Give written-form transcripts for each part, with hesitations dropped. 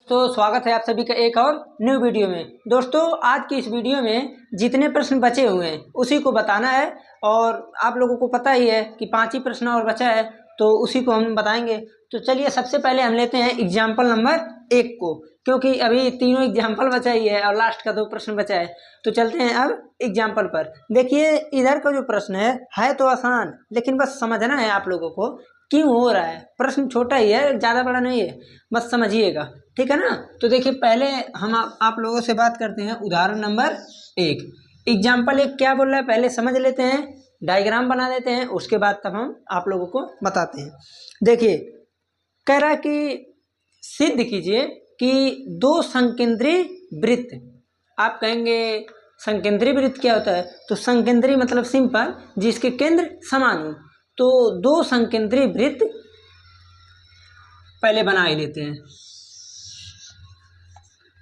तो स्वागत है आप सभी का एक और न्यू वीडियो में। दोस्तों आज की इस वीडियो में जितने प्रश्न बचे हुए हैं उसी को बताना है और आप लोगों को पता ही है कि 5 ही प्रश्न और बचा है तो उसी को हम बताएंगे। तो चलिए सबसे पहले हम लेते हैं एग्जाम्पल नंबर 1 को, क्योंकि अभी तीनों एग्जाम्पल बचा ही है और लास्ट का 2 प्रश्न बचा है। तो चलते हैं अब एग्जाम्पल पर। देखिए इधर का जो प्रश्न है तो आसान, लेकिन बस समझना है आप लोगों को क्यों हो रहा है। प्रश्न छोटा ही है, ज़्यादा बड़ा नहीं है, बस समझिएगा, ठीक है ना। तो देखिए पहले हम आप लोगों से बात करते हैं उदाहरण नंबर 1। एग्जाम्पल 1 क्या बोल रहा है पहले समझ लेते हैं, डायग्राम बना देते हैं, उसके बाद तब हम आप लोगों को बताते हैं। देखिए कह रहा है कि सिद्ध कीजिए कि 2 संकेंद्री वृत्त। आप कहेंगे संकेंद्री वृत्त क्या होता है, तो संकेंद्री मतलब सिंपल जिसके केंद्र समान हो। तो 2 संकेंद्री वृत्त पहले बना ही लेते हैं।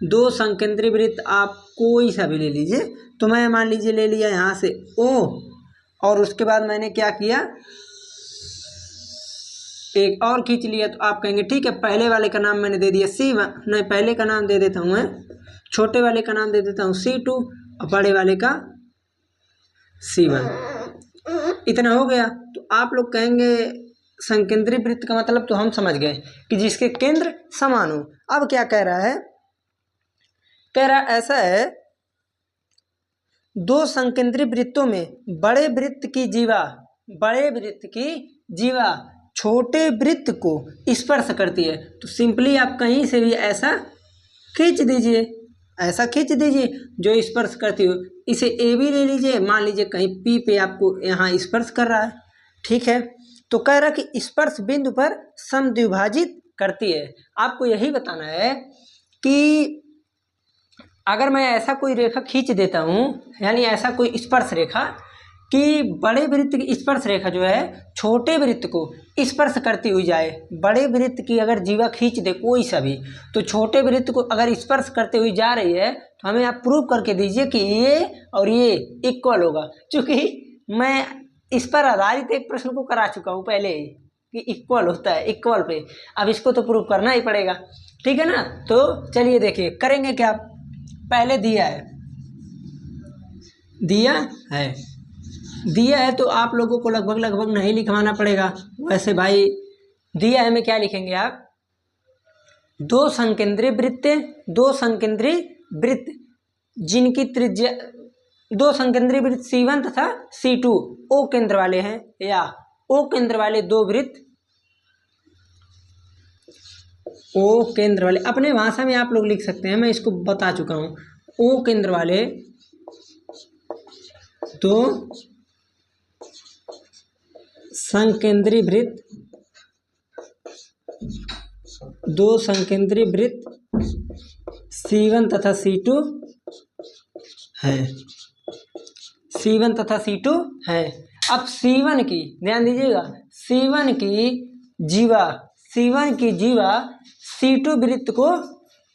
2 संकेंद्री वृत्त आप कोई सा भी ले लीजिए। तो मैं मान लीजिए ले लिया यहाँ से O और उसके बाद मैंने क्या किया, एक और खींच लिया। तो आप कहेंगे ठीक है, पहले वाले का नाम मैंने दे दिया C1, नहीं पहले का नाम दे देता हूँ मैं, छोटे वाले का नाम दे देता हूँ C2 और बड़े वाले का C1। इतना हो गया। तो आप लोग कहेंगे संकेंद्री वृत्त का मतलब तो हम समझ गए कि जिसके केंद्र समान हो। अब क्या कह रहा है, कह रहा ऐसा है 2 संकेंद्री वृत्तों में बड़े वृत्त की जीवा छोटे वृत्त को स्पर्श करती है। तो सिंपली आप कहीं से भी ऐसा खींच दीजिए, ऐसा खींच दीजिए जो स्पर्श करती हो। इसे ए भी ले लीजिए, मान लीजिए कहीं पी पे आपको यहाँ स्पर्श कर रहा है, ठीक है। तो कह रहा कि स्पर्श बिंदु पर समद्विभाजित करती है। आपको यही बताना है कि अगर मैं ऐसा कोई रेखा खींच देता हूँ, यानी ऐसा कोई स्पर्श रेखा कि बड़े वृत्त की स्पर्श रेखा जो है छोटे वृत्त को स्पर्श करती हुई जाए। बड़े वृत्त की अगर जीवा खींच दे कोई सा भी, तो छोटे वृत्त को अगर स्पर्श करते हुई जा रही है तो हमें आप प्रूव करके दीजिए कि ये और ये इक्वल होगा। क्योंकि मैं इस पर आधारित एक प्रश्न को करा चुका हूँ पहले ही कि इक्वल होता है, इक्वल पे। अब इसको तो प्रूव करना ही पड़ेगा, ठीक है ना। तो चलिए देखिए करेंगे क्या। पहले दिया है तो आप लोगों को लगभग नहीं लिखवाना पड़ेगा। वैसे भाई दिया है में क्या लिखेंगे आप, 2 संकेंद्री वृत्त जिनकी त्रिज्या 2 संकेंद्री वृत्त C1 तथा C2 O केंद्र वाले हैं, या O केंद्र वाले 2 वृत्त, O केंद्र वाले अपने भाषा में आप लोग लिख सकते हैं, मैं इसको बता चुका हूँ। O केंद्र वाले 2 संकेंद्री वृत्त C1 तथा C2 है, C1 तथा C2 है। अब C1 की ध्यान दीजिएगा, C1 की जीवा C2 वृत्त को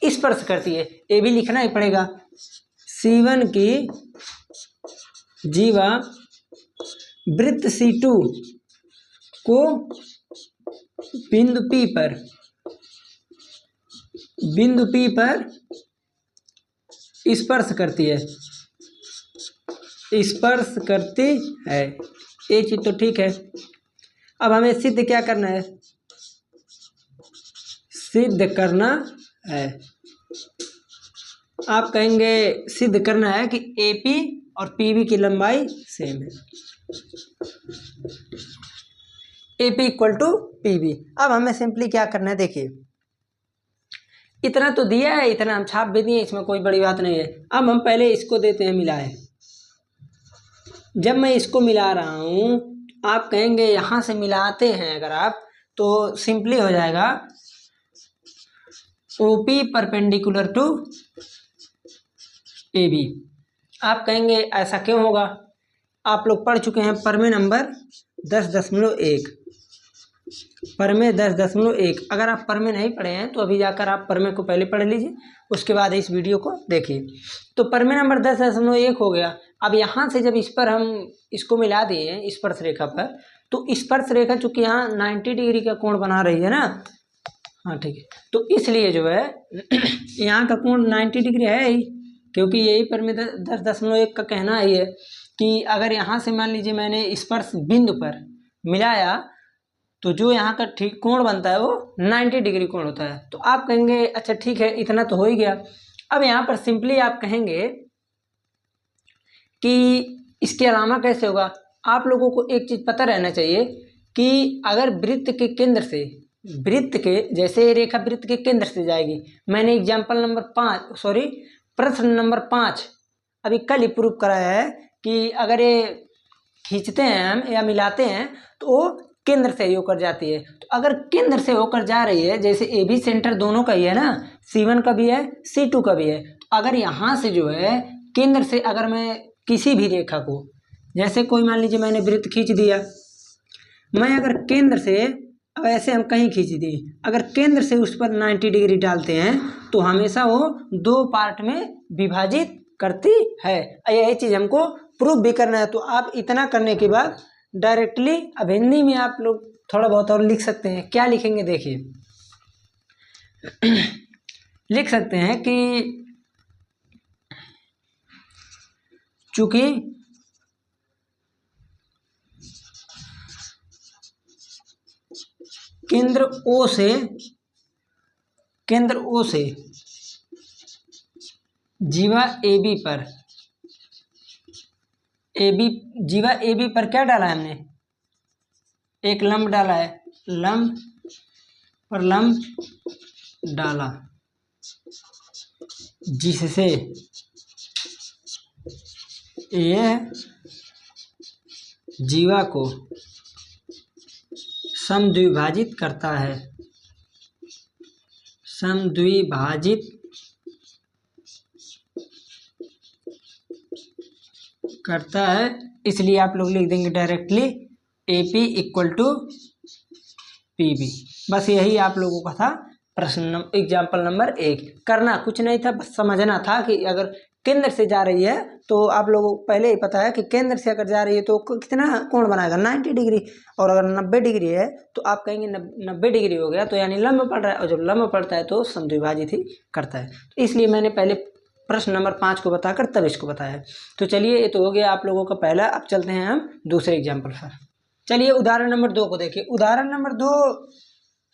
स्पर्श करती है, ये भी लिखना ही पड़ेगा। C1 की जीवा वृत्त C2 को बिंदु P पर स्पर्श करती है, ये चीज तो ठीक है। अब हमें सिद्ध क्या करना है, आप कहेंगे सिद्ध करना है कि AP और PB की लंबाई सेम है, AP इक्वल टू PB। अब हमें सिंपली क्या करना है, देखिए इतना तो दिया है, इतना हम छाप भी दिए, इसमें कोई बड़ी बात नहीं है। अब हम पहले इसको देते हैं मिलाए। जब मैं इसको मिला रहा हूँ आप कहेंगे यहाँ से मिलाते हैं अगर आप, तो सिंपली हो जाएगा OP परपेंडिकुलर टू AB। आप कहेंगे ऐसा क्यों होगा, आप लोग पढ़ चुके हैं प्रमेय नंबर 10.1, प्रमेय 10.1। अगर आप प्रमेय नहीं पढ़े हैं तो अभी जाकर आप प्रमेय को पहले पढ़ लीजिए, उसके बाद इस वीडियो को देखिए। तो प्रमेय नंबर 10.1 हो गया। अब यहाँ से जब इस पर हम इसको मिला दिए स्पर्श रेखा पर, तो स्पर्श रेखा चूंकि यहाँ 90 डिग्री का कोण बना रही है ना, हाँ ठीक है। तो इसलिए जो है यहाँ का कोण 90 डिग्री है ही, क्योंकि यही पर में 10.1 का कहना ही है कि अगर यहाँ से मान लीजिए मैंने स्पर्श बिंदु पर मिलाया तो जो यहाँ का ठीक कोण बनता है वो 90 डिग्री कोण होता है। तो आप कहेंगे अच्छा ठीक है, इतना तो हो ही गया। अब यहाँ पर सिंपली आप कहेंगे कि इसके अलावा कैसे होगा। आप लोगों को एक चीज़ पता रहना चाहिए कि अगर वृत्त के केंद्र से, वृत्त के जैसे रेखा वृत्त के केंद्र से जाएगी, मैंने एग्जाम्पल नंबर 5 प्रश्न नंबर 5 अभी कल ही प्रूव कराया है कि अगर ये खींचते हैं हम या मिलाते हैं तो वो केंद्र से ही होकर जाती है। तो अगर केंद्र से होकर जा रही है, जैसे ए बी सेंटर दोनों का ही है ना, C1 का भी है C2 का भी है, तो अगर यहाँ से जो है केंद्र से अगर मैं किसी भी रेखा को, जैसे कोई मान लीजिए मैंने वृत्त खींच दिया, मैं अगर केंद्र से, अब ऐसे हम कहीं खींच दिए, अगर केंद्र से उस पर 90 डिग्री डालते हैं तो हमेशा वो 2 पार्ट में विभाजित करती है। यही चीज़ हमको प्रूव भी करना है। तो आप इतना करने के बाद डायरेक्टली अब हिंदी में आप लोग थोड़ा बहुत और लिख सकते हैं। क्या लिखेंगे देखिए लिख सकते हैं कि चूंकि केंद्र O से जीवा AB पर, जीवा AB पर क्या डाला है हमने, एक लंब डाला है, लंब पर लंब डाला, जिससे यह जीवा को समद्विभाजित करता है, समद्विभाजित करता है। इसलिए आप लोग लिख देंगे directly AP equal to PB। बस यही आप लोगों का था प्रश्न एग्जाम्पल नंबर 1। करना कुछ नहीं था, बस समझना था कि अगर केंद्र से जा रही है तो आप लोगों को पहले ही पता है कि केंद्र से अगर जा रही है तो कितना कोण बनाएगा 90 डिग्री, और अगर 90 डिग्री है तो आप कहेंगे 90 डिग्री हो गया तो यानी लंब पड़ रहा है, और जब लंब पड़ता है तो समद्विभाजित ही करता है। तो इसलिए मैंने पहले प्रश्न नंबर 5 को बताकर तब इसको बताया। तो चलिए ये तो हो गया आप लोगों का पहला। अब चलते हैं हम दूसरे एग्जाम्पल पर। चलिए उदाहरण नंबर 2 को देखिए। उदाहरण नंबर 2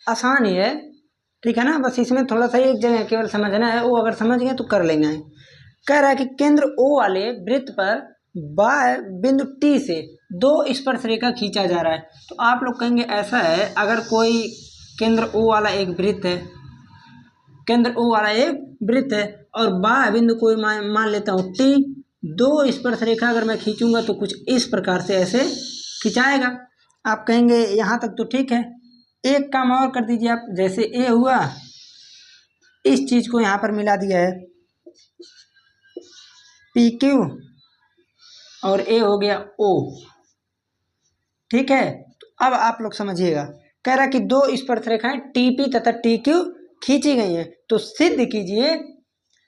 आसान ही है, ठीक है ना, बस इसमें थोड़ा सा एक जगह केवल समझना है, वो अगर समझ गए तो कर लेंगे। कह रहा है कि केंद्र O वाले वृत्त पर बाह्य बिंदु T से 2 स्पर्श रेखा खींचा जा रहा है। तो आप लोग कहेंगे ऐसा है, अगर कोई केंद्र O वाला एक वृत्त है, केंद्र O वाला एक वृत्त है और बाह्य बिंदु कोई मान लेता हूँ T, 2 स्पर्श रेखा अगर मैं खींचूंगा तो कुछ इस प्रकार से ऐसे खिंचाएगा। आप कहेंगे यहाँ तक तो ठीक है, एक काम और कर दीजिए आप, जैसे A हुआ, इस चीज को यहाँ पर मिला दिया है PQ और A हो गया O, ठीक है। तो अब आप लोग समझिएगा, कह रहा है कि 2 स्पर्श रेखाएं TP तथा TQ खींची गई हैं, तो सिद्ध कीजिए।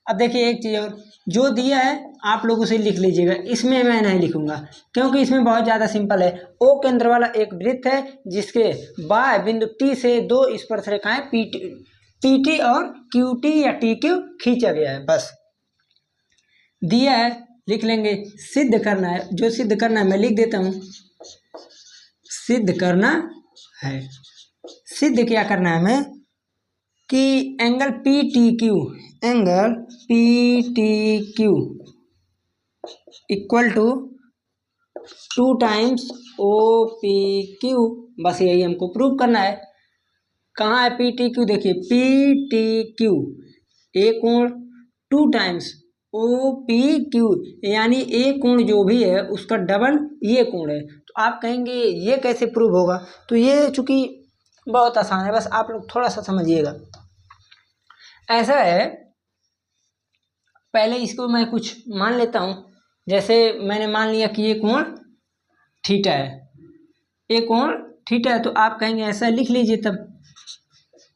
अब देखिए एक चीज और, जो दिया है आप लोग उसे लिख लीजिएगा, इसमें मैं नहीं लिखूंगा क्योंकि इसमें बहुत ज़्यादा सिंपल है। O केंद्र वाला एक वृत्त है जिसके बाह्य बिंदु T से 2 स्पर्श रेखाएं PT और QT या TQ खींचा गया है, बस दिया है, लिख लेंगे। सिद्ध करना है, जो सिद्ध करना है मैं लिख देता हूँ, सिद्ध करना है। सिद्ध क्या करना है हमें कि angle PTQ equal to 2 times OPQ, बस यही हमको प्रूव करना है। कहाँ है PTQ, देखिए PTQ एक कोण 2 टाइम्स OPQ, यानी एक कोण जो भी है उसका डबल ये कोण है। तो आप कहेंगे ये कैसे प्रूव होगा, तो ये चूंकि बहुत आसान है, बस आप लोग थोड़ा सा समझिएगा। ऐसा है, पहले इसको मैं कुछ मान लेता हूँ, जैसे मैंने मान लिया कि ये कोण थीटा है, ये कोण थीटा है, तो आप कहेंगे ऐसा लिख लीजिए। तब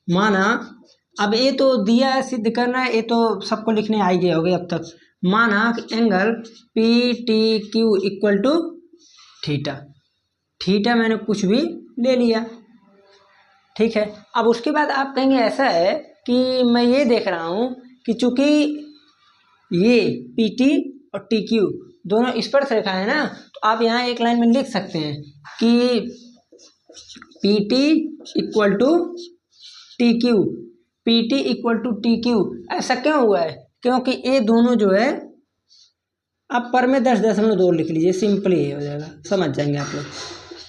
माना, अब ये तो दिया है, सिद्ध करना है, ये तो सबको लिखने आ ही गया होगा अब तक। माना कि angle PTQ equal to theta, theta मैंने कुछ भी ले लिया, ठीक है। अब उसके बाद आप कहेंगे ऐसा है कि मैं ये देख रहा हूँ कि चूंकि ये पी टी और टी क्यू दोनों स्पर्श रेखा है ना, तो आप यहाँ एक लाइन में लिख सकते हैं कि P T equal to T Q, P T equal to T Q. ऐसा क्यों हुआ है? क्योंकि ये दोनों जो है, आप पर में 10.2 लिख लीजिए, सिंपली ही हो जाएगा, समझ जाएंगे आप लोग।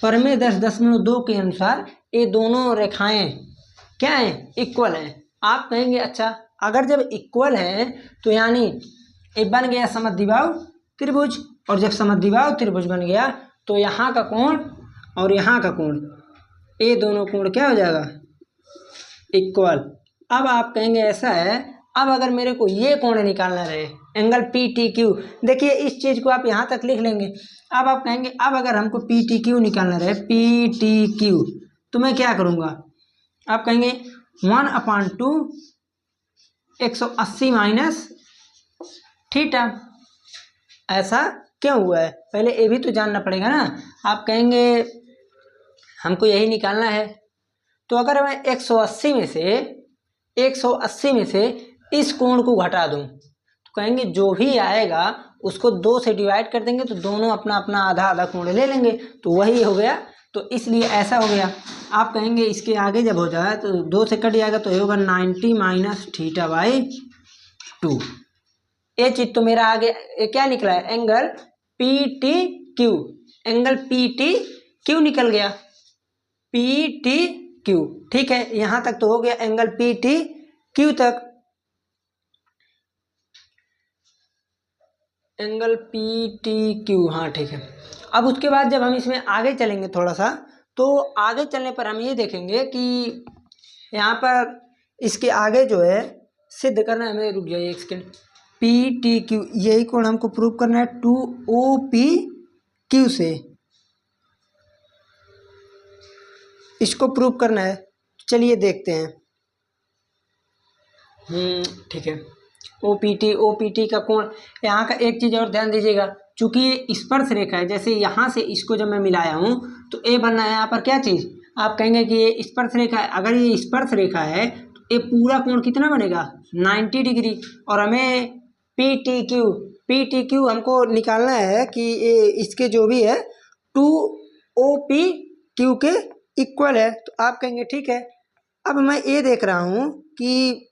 पर में 10.2 के अनुसार ये दोनों रेखाएं क्या हैं? इक्वल हैं। आप कहेंगे अच्छा, अगर जब इक्वल हैं तो यानी ये बन गया समद्विबाहु त्रिभुज, और जब समद्विबाहु त्रिभुज बन गया तो यहाँ का कोण और यहाँ का कोण, ये दोनों कोण क्या हो जाएगा? इक्वल। अब आप कहेंगे ऐसा है, अब अगर मेरे को ये कोण निकालना रहे, एंगल पी टी क्यू, देखिए इस चीज़ को आप यहाँ तक लिख लेंगे। अब आप कहेंगे अब अगर हमको पी टी क्यू निकालना रहे, पी टी क्यू, तो मैं क्या करूँगा? आप कहेंगे 1/2 180 माइनस थीटा। ऐसा क्यों हुआ है? पहले ये भी तो जानना पड़ेगा ना। आप कहेंगे हमको यही निकालना है, तो अगर मैं 180 में से इस कोण को घटा दूं, तो कहेंगे जो भी आएगा उसको 2 से डिवाइड कर देंगे, तो दोनों अपना अपना आधा आधा कोण ले लेंगे, तो वही हो गया। तो इसलिए ऐसा हो गया। आप कहेंगे इसके आगे जब हो जाए तो 2 से कट जाएगा, तो ये होगा 90 माइनस θ/2। ये चीज तो मेरा आगे क्या निकला है? Angle P T Q, angle P T Q निकल गया, पी टी क्यू। ठीक है, यहां तक तो हो गया एंगल पी टी क्यू तक, एंगल पी टी क्यू। हाँ ठीक है। अब उसके बाद जब हम इसमें आगे चलेंगे थोड़ा सा, तो आगे चलने पर हम ये देखेंगे कि यहाँ पर इसके आगे जो है सिद्ध करना है हमें। रुक जाइए एक सेकेंड। पी टी क्यू, यही कोण हमको प्रूव करना है 2OPQ से, इसको प्रूव करना है। चलिए देखते हैं। ठीक है। OPT का कोण, यहाँ का एक चीज़ और ध्यान दीजिएगा, चूंकि ये स्पर्श रेखा है, जैसे यहाँ से इसको जब मैं मिलाया हूँ तो ए बनना है यहाँ पर क्या चीज़? आप कहेंगे कि ये स्पर्श रेखा है। अगर ये स्पर्श रेखा है तो ये पूरा कोण कितना बनेगा? 90 डिग्री। और हमें PTQ हमको निकालना है कि ये इसके जो भी है 2OPQ के इक्वल है। तो आप कहेंगे ठीक है। अब मैं ये देख रहा हूँ कि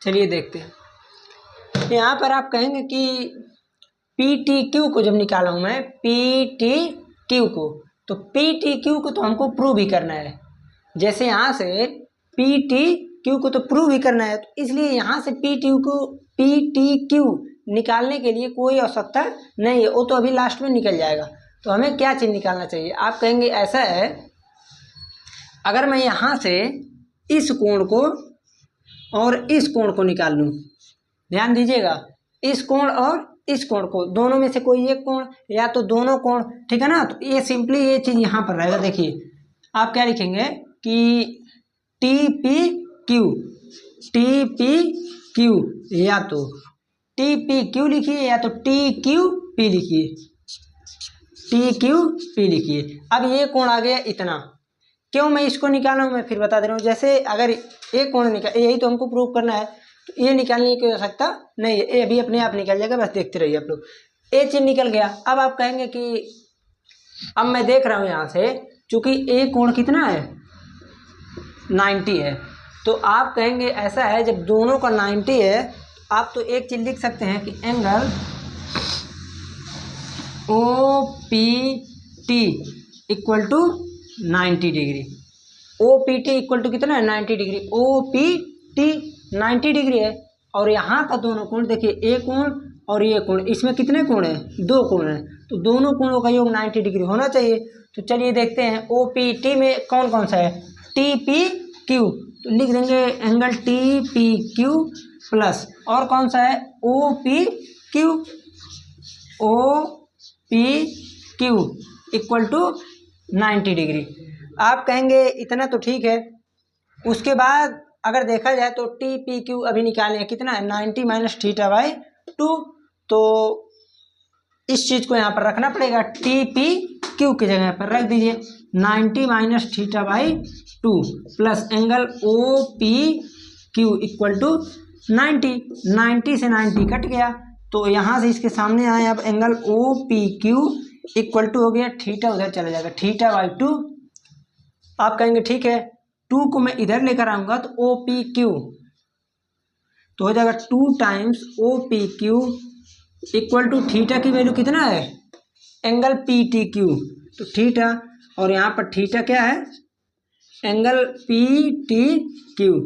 चलिए देखते हैं। यहाँ पर आप कहेंगे कि PTQ को जब निकाला हूँ मैं, PTQ को, तो PTQ को तो हमको प्रूव ही करना है। जैसे यहाँ से PTQ को तो प्रूव ही करना है, तो इसलिए यहाँ से PTQ निकालने के लिए कोई आवश्यकता नहीं है, वो तो अभी लास्ट में निकल जाएगा। तो हमें क्या चीज़ निकालना चाहिए? आप कहेंगे ऐसा है, अगर मैं यहाँ से इस कोण को और इस कोण को निकाल लूँ, ध्यान दीजिएगा, इस कोण और इस कोण को, दोनों में से कोई एक कोण या तो दोनों कोण, ठीक है ना। तो ये सिंपली ये चीज़ यहाँ पर रहेगा। देखिए आप क्या लिखेंगे कि TPQ या तो TPQ लिखिए या तो TQP लिखिए, TQP लिखिए। अब ये कोण आ गया इतना। क्यों मैं इसको निकाला हूँ मैं फिर बता दे रहा हूँ। जैसे अगर एक कोण निकाल, यही तो हमको प्रूव करना है, तो ये निकालने की आवश्यकता नहीं है, ये अभी अपने आप निकल जाएगा, बस देखते रहिए आप लोग। ये चीज निकल गया। अब आप कहेंगे कि अब मैं देख रहा हूँ यहाँ से, चूंकि एक कोण कितना है? 90 है। तो आप कहेंगे ऐसा है, जब दोनों का 90 है, आप तो एक चीज लिख सकते हैं कि angle OPT equal to 90 degree. OPT equal to कितना है? 90 डिग्री। OPT 90 डिग्री है। और यहाँ का दोनों कोण देखिए, एक कोण और ये कोण, इसमें कितने कोण है? 2 कोण है। तो दोनों कोणों का योग 90 डिग्री होना चाहिए। तो चलिए देखते हैं OPT में कौन कौन सा है? TPQ, तो लिख देंगे एंगल TPQ प्लस, और कौन सा है? OPQ equal to 90 degree. आप कहेंगे इतना तो ठीक है। उसके बाद अगर देखा जाए तो टी पी क्यू अभी निकाले हैं, कितना है 90 माइनस थीटा बाई 2। तो इस चीज़ को यहाँ पर रखना पड़ेगा, टी पी क्यू की जगह पर रख दीजिए 90 minus theta by 2 plus angle O P Q equal to 90 से 90 कट गया, तो यहाँ से इसके सामने आए अब angle O P Q equal to हो गया थीटा, उधर चला जाएगा थीटा बाई 2। आप कहेंगे ठीक है 2 को मैं इधर लेकर आऊँगा तो ओ पी क्यू तो हो जाएगा 2 times O P Q equal to theta की वैल्यू कितना है एंगल पी टी क्यू, तो थीटा और यहाँ पर थीटा क्या है एंगल पी टी क्यू,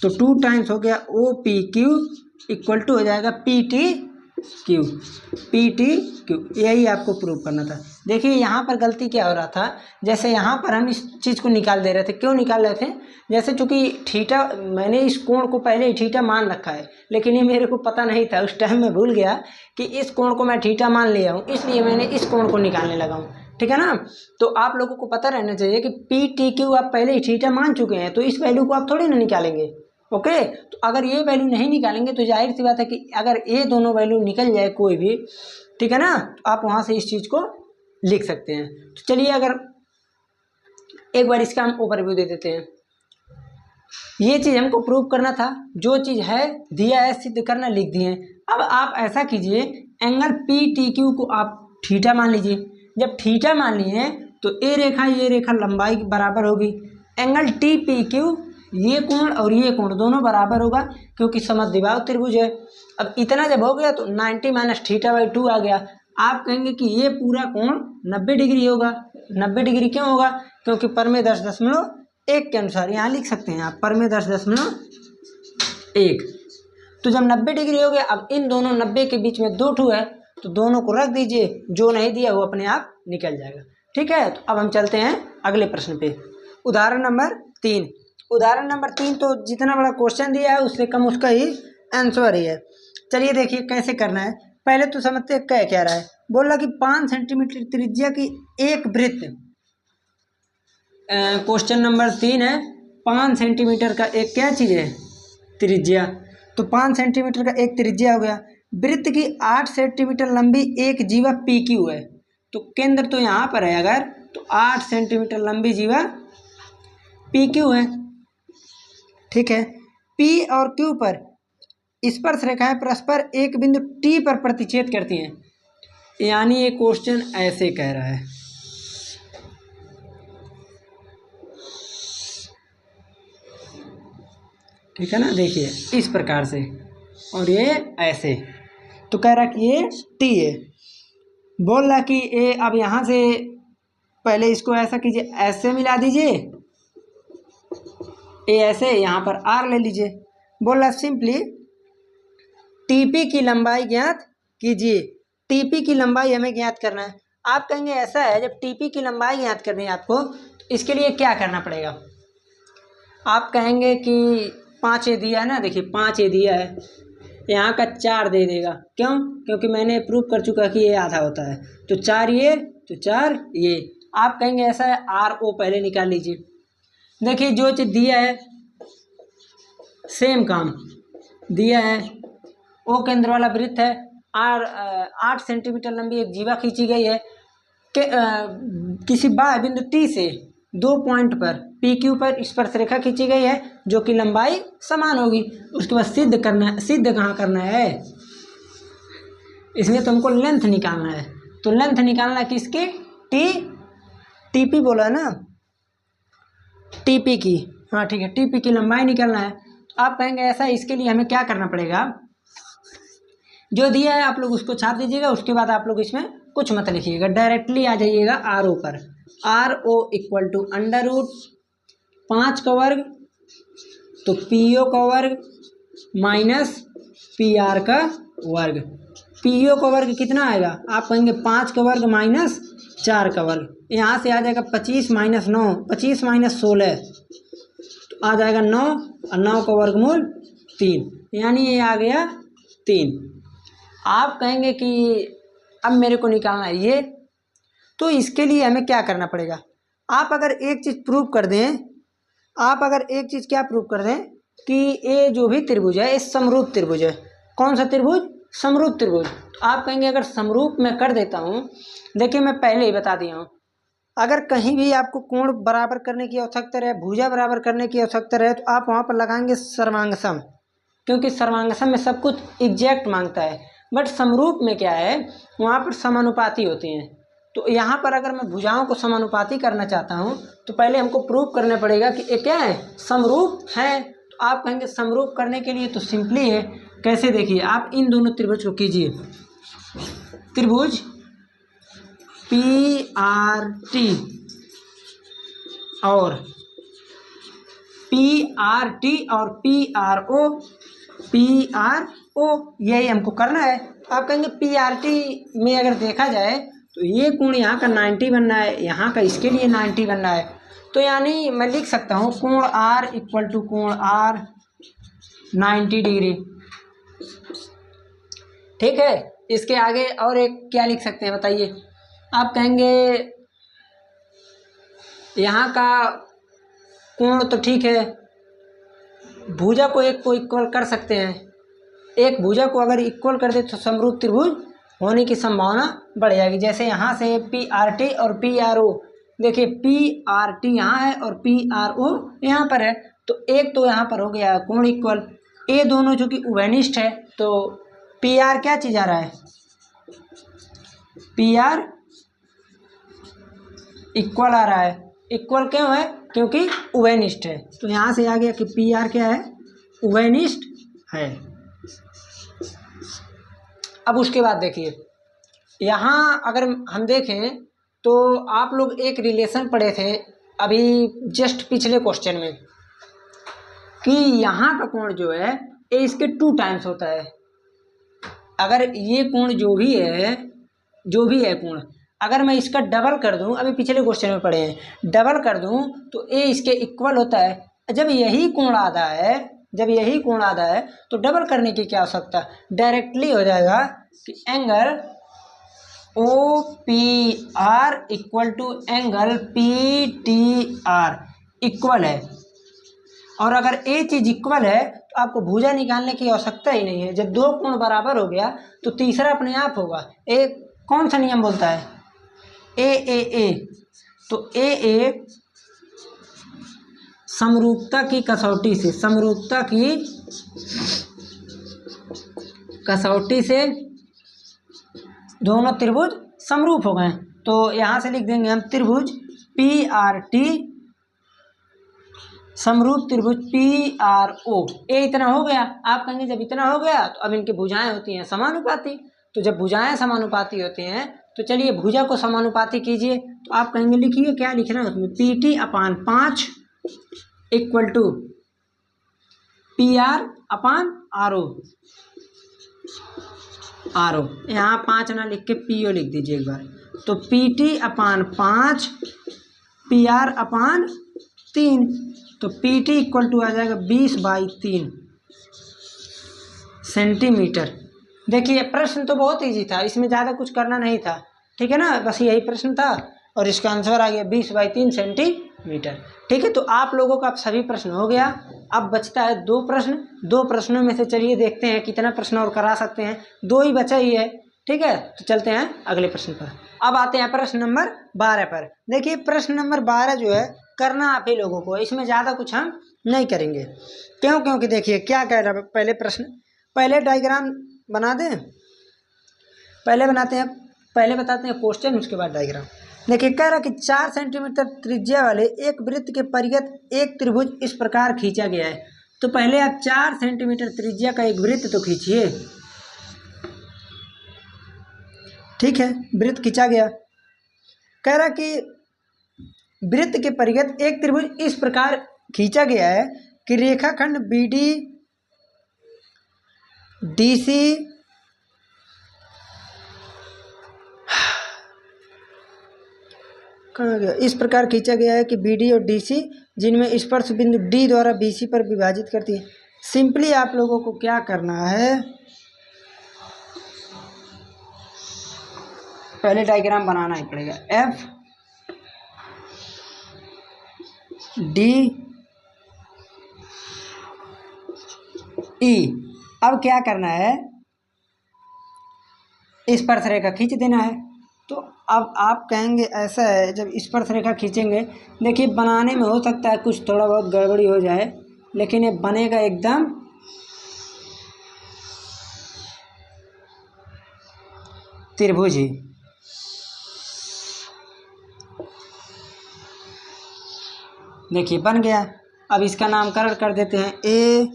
तो 2 टाइम्स हो गया O P Q equal to हो जाएगा P T Q, P T Q. यही आपको प्रूव करना था। देखिए यहाँ पर गलती क्या हो रहा था, जैसे यहाँ पर हम इस चीज़ को निकाल दे रहे थे, क्यों निकाल रहे थे, जैसे चूंकि थीटा मैंने इस कोण को पहले ही थीटा मान रखा है, लेकिन ये मेरे को पता नहीं था उस टाइम में, भूल गया कि इस कोण को मैं थीटा मान लिया हूँ, इसलिए मैंने इस कोण को निकालने लगा हूँ। ठीक है ना, तो आप लोगों को पता रहना चाहिए कि पी टी क्यू आप पहले ही थीटा मान चुके हैं, तो इस वैल्यू को आप थोड़ी ना निकालेंगे। ओके, तो अगर ये वैल्यू नहीं निकालेंगे तो जाहिर सी बात है कि अगर ये दोनों वैल्यू निकल जाए कोई भी, ठीक है ना, तो आप वहाँ से इस चीज़ को लिख सकते हैं। तो चलिए अगर एक बार इसका हम ओवरव्यू दे देते हैं। ये चीज़ हमको प्रूव करना था, जो चीज़ है दिया है सिद्ध करना लिख दिए। अब आप ऐसा कीजिए एंगल पी टी क्यू को आप थीटा मान लीजिए, जब थीटा मान लिए तो ये रेखा लंबाई बराबर होगी, एंगल टी पी क्यू ये कोण और ये कोण दोनों बराबर होगा क्योंकि समद्विबाहु त्रिभुज है। अब इतना जब हो गया तो 90 माइनस थीटा बाई 2 आ गया। आप कहेंगे कि ये पूरा कोण 90 डिग्री होगा। 90 डिग्री क्यों होगा, क्योंकि परमेय 10.1 के अनुसार यहाँ लिख सकते हैं आप परमेय 10.1। तो जब 90 डिग्री हो गया, अब इन दोनों 90 के बीच में 2 ठू है तो दोनों को रख दीजिए, जो नहीं दिया वो अपने आप निकल जाएगा। ठीक है, तो अब हम चलते हैं अगले प्रश्न पे। उदाहरण नंबर 3। उदाहरण नंबर 3 तो जितना बड़ा क्वेश्चन दिया है उससे कम उसका ही आंसर ही है। चलिए देखिए कैसे करना है। पहले तो समझते हैं क्या रहा है। बोला कि 5 सेंटीमीटर त्रिज्या की एक वृत्त, क्वेश्चन नंबर 3 है 5 सेंटीमीटर का एक क्या चीज़ है त्रिज्या, तो 5 सेंटीमीटर का एक त्रिज्या हो गया। वृत्त की 8 सेंटीमीटर लंबी एक जीवा पी क्यू है, तो केंद्र तो यहाँ पर है, अगर तो 8 सेंटीमीटर लंबी जीवा पी क्यू है। ठीक है, पी और क्यू पर स्पर्श रेखाएं परस्पर एक बिंदु टी पर प्रतिच्छेद करती हैं, यानी ये क्वेश्चन ऐसे कह रहा है। ठीक है ना, देखिए इस प्रकार से, और ये ऐसे, तो कह रहा कि ये टी है। बोल रहा कि ये अब यहाँ से पहले इसको ऐसा कीजिए, ऐसे मिला दीजिए, ये ऐसे, यहाँ पर आर ले लीजिए। बोल रहा सिंपली टीपी की लंबाई ज्ञात कीजिए। टीपी की लंबाई हमें ज्ञात करना है। आप कहेंगे ऐसा है, जब टीपी की लंबाई ज्ञात करनी है आपको, तो इसके लिए क्या करना पड़ेगा। आप कहेंगे कि 5 ये दिया है ना, देखिए 5 ये दिया है, यहाँ का 4 दे देगा, क्यों, क्योंकि मैंने प्रूव कर चुका कि ये आधा होता है, तो 4 ये तो 4 ये। आप कहेंगे ऐसा है, आर ओ पहले निकाल लीजिए। देखिए जो चीज़ दिया है सेम काम दिया है, ओ केंद्र वाला वृत्त है, आर 8 सेंटीमीटर लंबी एक जीवा खींची गई है कि किसी बाह्य बिंदु टी से 2 पॉइंट पर पी क्यू पर स्पर्श रेखा खींची गई है जो कि लंबाई समान होगी। उसके बाद सिद्ध करना है। सिद्ध कहाँ करना है, इसमें तुमको लेंथ निकालना है। तो लेंथ निकालना है किसकी, टीपी बोला है ना, टीपी की, हाँ ठीक है, टीपी की लंबाई निकालना है। तो आप कहेंगे ऐसा, इसके लिए हमें क्या करना पड़ेगा, जो दिया है आप लोग उसको छाप दीजिएगा, उसके बाद आप लोग इसमें कुछ मत लिखिएगा, डायरेक्टली आ जाइएगा आर ओ पर। R O equal to under root 5 का वर्ग, तो पी ओ का वर्ग माइनस पी आर का वर्ग। पी ओ का वर्ग कितना आएगा, आप कहेंगे 5 का वर्ग माइनस 4 का वर्ग, यहाँ से आ जाएगा 25 माइनस 9, 25 माइनस 16, तो आ जाएगा 9, और 9 का वर्गमूल 3, यानी ये आ गया 3। आप कहेंगे कि अब मेरे को निकालना है ये, तो इसके लिए हमें क्या करना पड़ेगा। आप अगर एक चीज़ प्रूव कर दें, आप अगर एक चीज़ क्या प्रूव कर दें कि ये जो भी त्रिभुज है ये समरूप त्रिभुज है। कौन सा त्रिभुज? समरूप त्रिभुज। तो आप कहेंगे अगर समरूप मैं कर देता हूँ, देखिए मैं पहले ही बता दिया हूँ, अगर कहीं भी आपको कोण बराबर करने की आवश्यकता रहे, भुजा बराबर करने की आवश्यकता रहे, तो आप वहाँ पर लगाएंगे सर्वांगसम, क्योंकि सर्वांगसम में सब कुछ एग्जैक्ट मांगता है। बट समरूप में क्या है, वहाँ पर समानुपाती होती हैं। तो यहाँ पर अगर मैं भुजाओं को समानुपाती करना चाहता हूँ तो पहले हमको प्रूव करना पड़ेगा कि ये क्या है, समरूप है। तो आप कहेंगे समरूप करने के लिए तो सिंपली है। कैसे? देखिए आप इन दोनों त्रिभुज को कीजिए, त्रिभुज PRT और PRT और PRO, यही हमको करना है। आप कहेंगे PRT में अगर देखा जाए तो ये कोण यहाँ का 90 बनना है, यहाँ का इसके लिए 90 बनना है। तो यानी मैं लिख सकता हूँ कोण R इक्वल टू कोण R 90 डिग्री। ठीक है, इसके आगे और एक क्या लिख सकते हैं बताइए? आप कहेंगे यहाँ का कोण तो ठीक है, भुजा को एक को इक्वल कर सकते हैं, एक भुजा को अगर इक्वल कर दे तो समरूप त्रिभुज होने की संभावना बढ़ जाएगी। जैसे यहाँ से PRT और PRO, देखिए PRT यहाँ है और PRO यहाँ पर है, तो एक तो यहाँ पर हो गया कोण इक्वल। ये दोनों जो कि उभयनिष्ठ है, तो PR क्या चीज आ रहा है, PR इक्वल आ रहा है। इक्वल क्यों है? क्योंकि उभयनिष्ठ है। तो यहाँ से आ गया कि PR क्या है, उभयनिष्ठ है। अब उसके बाद देखिए यहाँ अगर हम देखें तो आप लोग एक रिलेशन पढ़े थे अभी जस्ट पिछले क्वेश्चन में कि यहाँ का कोण जो है ये इसके 2 टाइम्स होता है। अगर ये कोण जो भी है कोण, अगर मैं इसका डबल कर दूं, अभी पिछले क्वेश्चन में पढ़े हैं, डबल कर दूं तो ये इसके इक्वल होता है। जब यही कोण आधा है तो डबल करने की क्या आवश्यकता, डायरेक्टली हो जाएगा कि angle OPR equal to angle PTR equal है। और अगर ये चीज इक्वल है तो आपको भुजा निकालने की आवश्यकता ही नहीं है। जब 2 कोण बराबर हो गया तो तीसरा अपने आप होगा। ए कौन सा नियम बोलता है, AAA। तो AA समरूपता की कसौटी से दोनों त्रिभुज समरूप हो गए। तो यहाँ से लिख देंगे हम त्रिभुज PRT समरूप त्रिभुज PRO। ये इतना हो गया। आप कहेंगे जब इतना हो गया तो अब इनकी भुजाएं होती हैं समानुपाती। तो जब भुजाएं समानुपाती होती हैं तो चलिए भुजा को समानुपाती कीजिए। तो आप कहेंगे लिखिए क्या लिखना है उसमें, PT/5 इक्वल टू PR/RO। यहाँ 5 ना लिख के PO लिख दीजिए एक बार। तो PT/5 PR/3, तो PT इक्वल टू आ जाएगा 20/3 सेंटीमीटर। देखिए प्रश्न तो बहुत इजी था, इसमें ज़्यादा कुछ करना नहीं था, ठीक है ना, बस यही प्रश्न था और इसका आंसर आ गया 20/3 सेंटीमीटर। ठीक है, तो आप लोगों का अब सभी प्रश्न हो गया। अब बचता है 2 प्रश्न। 2 प्रश्नों में से चलिए देखते हैं कितना प्रश्न और करा सकते हैं। 2 ही बचा ही है, ठीक है, तो चलते हैं अगले प्रश्न पर। अब आते हैं प्रश्न नंबर 12 पर। देखिए प्रश्न नंबर 12 जो है करना आप ही लोगों को, इसमें ज़्यादा कुछ हम नहीं करेंगे। क्यों? क्योंकि देखिए क्या कह रहा है पहले प्रश्न, पहले डायग्राम बना दें, पहले बनाते हैं, पहले बताते हैं क्वेश्चन, उसके बाद डायग्राम। देखिए कह रहा कि 4 सेंटीमीटर त्रिज्या वाले एक वृत्त के परिगत एक त्रिभुज इस प्रकार खींचा गया है। तो पहले आप 4 सेंटीमीटर त्रिज्या का एक वृत्त तो खींचिए। ठीक है, वृत्त खींचा गया। कह रहा कि वृत्त के परिगत एक त्रिभुज इस प्रकार खींचा गया है कि रेखाखंड BD DC कहाँ गया, इस प्रकार खींचा गया है कि BD और DC जिनमें स्पर्श बिंदु D द्वारा BC पर विभाजित करती है। सिंपली आप लोगों को क्या करना है, पहले डायग्राम बनाना ही पड़ेगा। FD ई। अब क्या करना है, स्पर्शरेखा खींच देना है। तो अब आप कहेंगे ऐसा है, जब स्पर्शरेखा खींचेंगे, देखिए बनाने में हो सकता है कुछ थोड़ा बहुत गड़बड़ी हो जाए, लेकिन ये बनेगा एकदम त्रिभुज ही। देखिए बन गया। अब इसका नामकरण कर देते हैं ए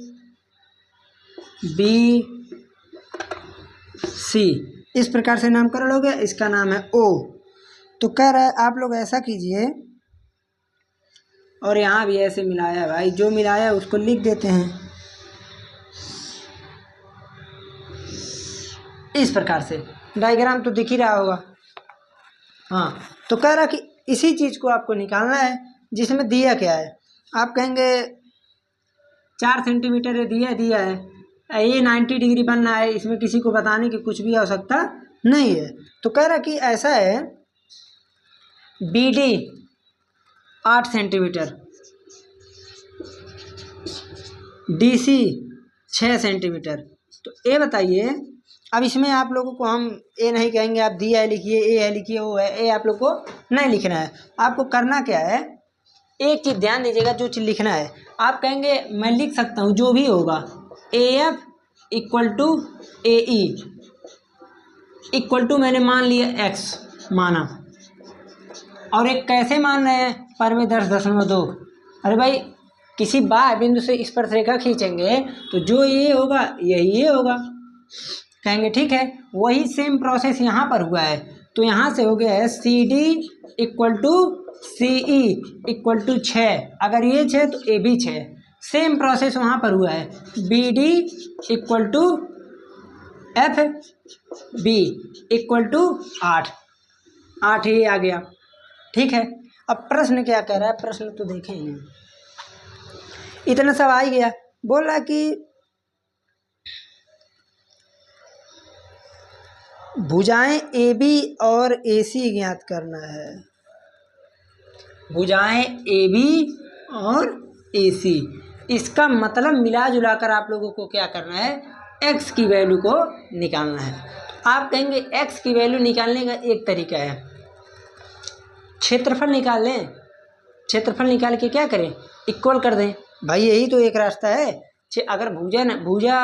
बी सी, इस प्रकार से नामकरण हो गया। इसका नाम है ओ। तो कह रहा है आप लोग ऐसा कीजिए, और यहाँ भी ऐसे मिलाया है भाई, जो मिलाया है उसको लिख देते हैं इस प्रकार से। डायग्राम तो दिख ही रहा होगा। हाँ, तो कह रहा कि इसी चीज़ को आपको निकालना है जिसमें दिया क्या है। आप कहेंगे 4 सेंटीमीटर दिया है, ये 90 डिग्री बनना है, इसमें किसी को बताने की कुछ भी आवश्यकता नहीं है। तो कह रहा कि ऐसा है, B D 8 centimetre, D C 6 centimetre. तो ये बताइए, अब इसमें आप लोगों को हम ए नहीं कहेंगे, आप दिया है लिखिए, ए है लिखिए, ओ है, ए आप लोग को नहीं लिखना है। आपको करना क्या है, एक चीज़ ध्यान दीजिएगा, जो चीज़ लिखना है आप कहेंगे मैं लिख सकता हूँ जो भी होगा, A F equal to A E equal to, मैंने मान लिया एक्स माना, और एक कैसे मान रहे हैं, पर में 10.2। अरे भाई किसी बाह्य बिंदु से स्पर्शरेखा खींचेंगे तो जो ये होगा यही ये होगा। कहेंगे ठीक है, वही सेम प्रोसेस यहाँ पर हुआ है। तो यहाँ से हो गया है C D equal to C E equal to 6, अगर ये 6 तो ए भी 6। सेम प्रोसेस वहाँ पर हुआ है, B D equal to F B equal to 8 ही आ गया। ठीक है, अब प्रश्न क्या कह रहा है, प्रश्न तो देखें ही, इतना सब आ ही गया। बोल रहा कि भुजाएं ए बी और ए सी ज्ञात करना है। भुजाएं ए बी और ए सी, इसका मतलब मिला जुला कर आप लोगों को क्या करना है, एक्स की वैल्यू को निकालना है। आप कहेंगे एक्स की वैल्यू निकालने का एक तरीका है, क्षेत्रफल निकाल लें। क्षेत्रफल निकाल के क्या करें, इक्वल कर दें। भाई यही तो एक रास्ता है। अगर भुजा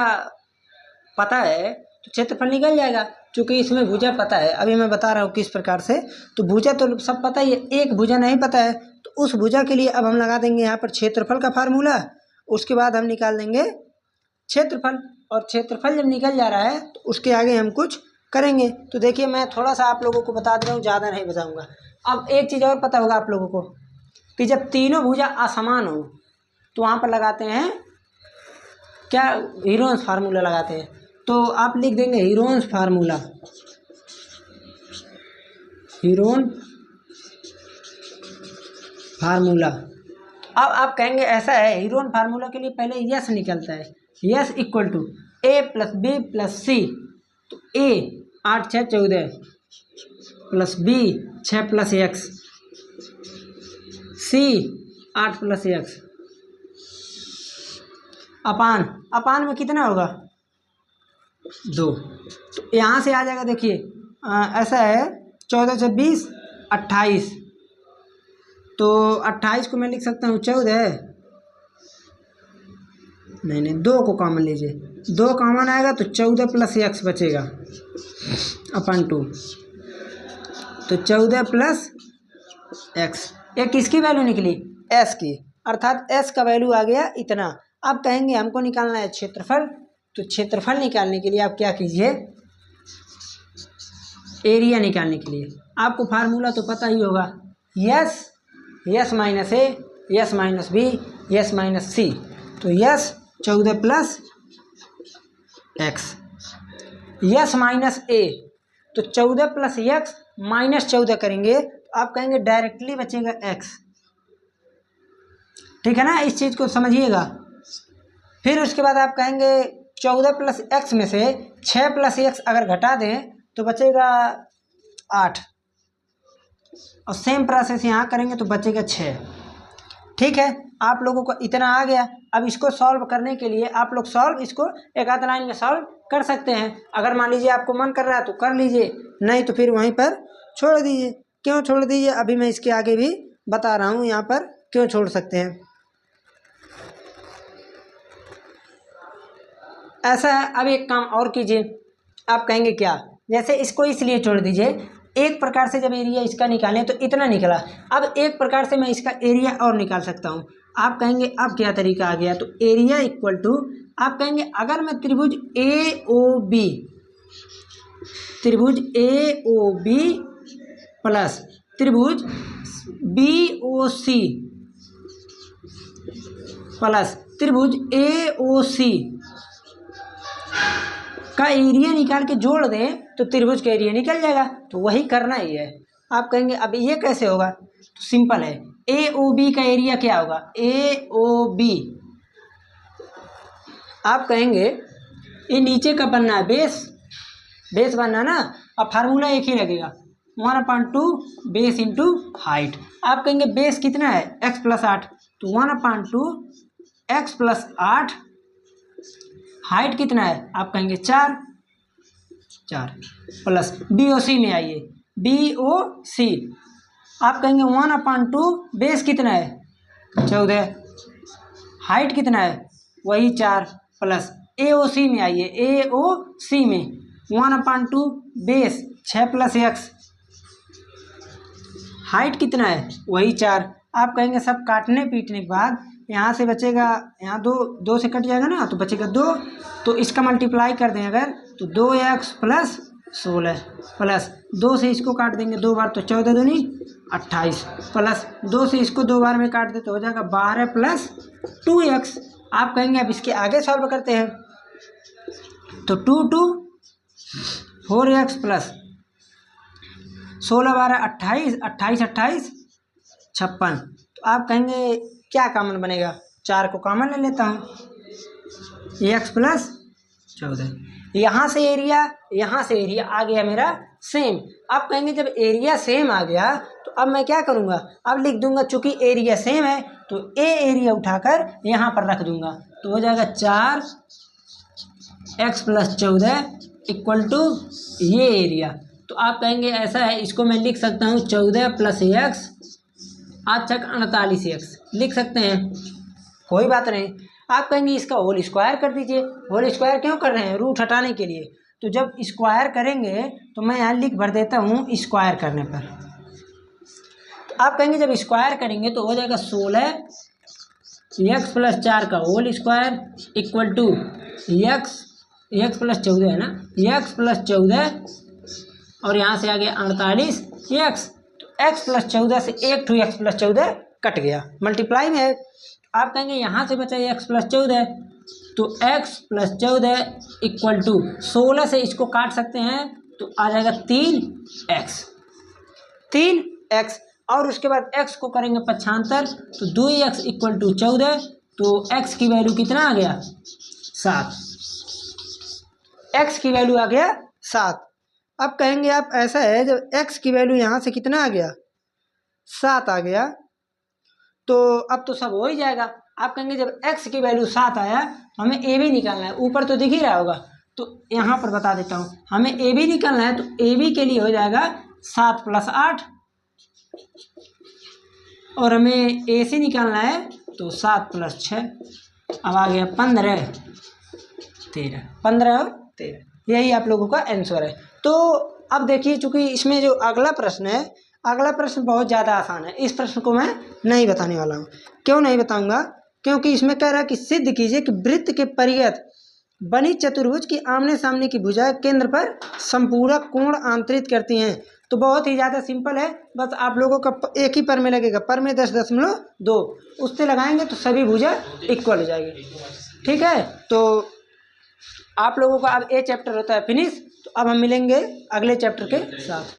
पता है तो क्षेत्रफल निकल जाएगा। चूँकि इसमें भुजा पता है, अभी मैं बता रहा हूँ किस प्रकार से। तो भुजा तो सब पता ही है, एक भुजा नहीं पता है, तो उस भुजा के लिए अब हम लगा देंगे यहाँ पर क्षेत्रफल का फार्मूला। उसके बाद हम निकाल देंगे क्षेत्रफल, और क्षेत्रफल जब निकल जा रहा है तो उसके आगे हम कुछ करेंगे। तो देखिए मैं थोड़ा सा आप लोगों को बता दे रहा हूँ, ज़्यादा नहीं बताऊँगा। अब एक चीज़ और पता होगा आप लोगों को कि जब तीनों भुजा असमान हो तो वहाँ पर लगाते हैं क्या, हीरोन्स फार्मूला लगाते हैं। तो आप लिख देंगे हीरोन्स फार्मूला, हीरोन फार्मूला। अब आप कहेंगे ऐसा है, हीरोन फार्मूला के लिए पहले यस निकलता है, S equal to A plus B plus C. तो A 8 6 14 plus B 6 plus X, C 8 plus X अपान में कितना होगा 2। तो यहाँ से आ जाएगा। देखिए ऐसा है 14 26 28, तो 28 को मैं लिख सकता हूँ 14, नहीं 2 को कॉमन लीजिए, 2 कॉमन आएगा तो 14 प्लस एक्स बचेगा अपन 2, तो 14 प्लस एक्स। ये किसकी वैल्यू निकली, एस की, अर्थात एस का वैल्यू आ गया इतना। अब कहेंगे हमको निकालना है क्षेत्रफल, तो क्षेत्रफल निकालने के लिए आप क्या कीजिए, एरिया निकालने के लिए आपको फार्मूला तो पता ही होगा, S minus A, S minus B, S minus C. तो S 14 plus X, S minus A, तो 14 प्लस एक्स माइनस 14 करेंगे तो आप कहेंगे डायरेक्टली बचेगा एक्स। ठीक है ना, इस चीज़ को समझिएगा। फिर उसके बाद आप कहेंगे 14 प्लस एक्स में से 6 प्लस एक्स अगर घटा दें तो बचेगा 8, और सेम प्रोसेस यहाँ करेंगे तो बचेगा 6। ठीक है, आप लोगों को इतना आ गया। अब इसको सॉल्व करने के लिए आप लोग इसको एक आध लाइन में सॉल्व कर सकते हैं। अगर मान लीजिए आपको मन कर रहा है तो कर लीजिए, नहीं तो फिर वहीं पर छोड़ दीजिए। क्यों छोड़ दीजिए, अभी मैं इसके आगे भी बता रहा हूँ यहाँ पर क्यों छोड़ सकते हैं। ऐसा है, अब एक काम और कीजिए। आप कहेंगे क्या, जैसे इसको इसलिए छोड़ दीजिए, एक प्रकार से जब एरिया इसका निकालें तो इतना निकला, अब एक प्रकार से मैं इसका एरिया और निकाल सकता हूँ। आप कहेंगे अब क्या तरीका आ गया, तो एरिया इक्वल टू, आप कहेंगे अगर मैं त्रिभुज ए ओ बी प्लस त्रिभुज BOC प्लस त्रिभुज AOC का एरिया निकाल के जोड़ दें तो त्रिभुज का एरिया निकल जाएगा। तो वही करना ही है। आप कहेंगे अब ये कैसे होगा, तो सिंपल है, AOB का एरिया क्या होगा, AOB, आप कहेंगे ये नीचे का बनना है बेस बनना ना, अब फार्मूला एक ही लगेगा, 1/2 बेस इंटू हाइट। आप कहेंगे बेस कितना है, x + 8, तो 1/2 x + 8, हाइट कितना है, आप कहेंगे 4 प्लस BOC में आइए, BOC आप कहेंगे 1/2 बेस कितना है 14, हाइट कितना है वही 4, प्लस AOC में आइए, AOC में 1/2 बेस 6 + x, हाइट कितना है वही 4। आप कहेंगे सब काटने पीटने के बाद यहाँ से बचेगा, यहाँ दो से कट जाएगा ना, तो बचेगा 2, तो इसका मल्टीप्लाई कर दें अगर, तो 2x + 16 प्लस 2 से इसको काट देंगे 2 बार, तो 14 दूनी 28, प्लस 2 से इसको 2 बार में काट दे तो हो जाएगा 12 + 2x। आप कहेंगे अब इसके आगे सॉल्व करते हैं, तो 2 4x प्लस 16 12 28, 28 28 56। तो आप कहेंगे क्या कॉमन बनेगा, 4 को कॉमन ले लेता हूँ, x + 14, यहाँ से एरिया आ गया मेरा सेम। आप कहेंगे जब एरिया सेम आ गया तो अब मैं क्या करूँगा, अब लिख दूंगा, चूंकि एरिया सेम है तो ए एरिया उठाकर यहाँ पर रख दूंगा, तो हो जाएगा 4x + 14 = ये एरिया। तो आप कहेंगे ऐसा है, इसको मैं लिख सकता हूँ 14 + x 48x लिख सकते हैं, कोई बात नहीं। आप कहेंगे इसका होल स्क्वायर कर दीजिए, होल स्क्वायर क्यों कर रहे हैं, रूट हटाने के लिए। तो जब स्क्वायर करेंगे तो मैं यहाँ लिख भर देता हूँ स्क्वायर करने पर। तो आप कहेंगे जब स्क्वायर करेंगे तो हो जाएगा 16x + 4 का होल स्क्वायर = x + 14 है ना, x + 14 और यहाँ से आ गया 48x। तो x + 14 से एक ठू x + 14 कट गया, मल्टीप्लाई में है। आप कहेंगे यहाँ से बचा x + 14, तो x + 14 = 16 से इसको काट सकते हैं तो आ जाएगा 3x, और उसके बाद x को करेंगे 75, तो 2x = 14, तो x की वैल्यू कितना आ गया 7, x की वैल्यू आ गया 7। अब कहेंगे आप ऐसा है, जब x की वैल्यू यहाँ से कितना आ गया 7 आ गया, तो अब तो सब हो ही जाएगा। आप कहेंगे जब x की वैल्यू 7 आया तो हमें a भी निकालना है, ऊपर तो दिख ही रहा होगा, तो यहाँ पर बता देता हूँ, हमें a भी निकालना है, तो a b के लिए हो जाएगा 7 + 8, और हमें AC निकालना है तो 7 + 6, अब आ गया 15 और 13, यही आप लोगों का आंसर है। तो अब देखिए, चूंकि इसमें जो अगला प्रश्न है, अगला प्रश्न बहुत ज़्यादा आसान है, इस प्रश्न को मैं नहीं बताने वाला हूँ। क्यों नहीं बताऊँगा, क्योंकि इसमें कह रहा है कि सिद्ध कीजिए कि वृत्त के परिघ बनी चतुर्भुज की आमने सामने की भुजाएं केंद्र पर संपूरक कोण आंतरित करती हैं। तो बहुत ही ज़्यादा सिंपल है, बस आप लोगों का एक ही पर में लगेगा, पर में 10.2 उससे लगाएंगे तो सभी भुजा इक्वल हो जाएगी। ठीक है, तो आप लोगों का अब ए चैप्टर होता है फिनिश। तो अब हम मिलेंगे अगले चैप्टर के साथ।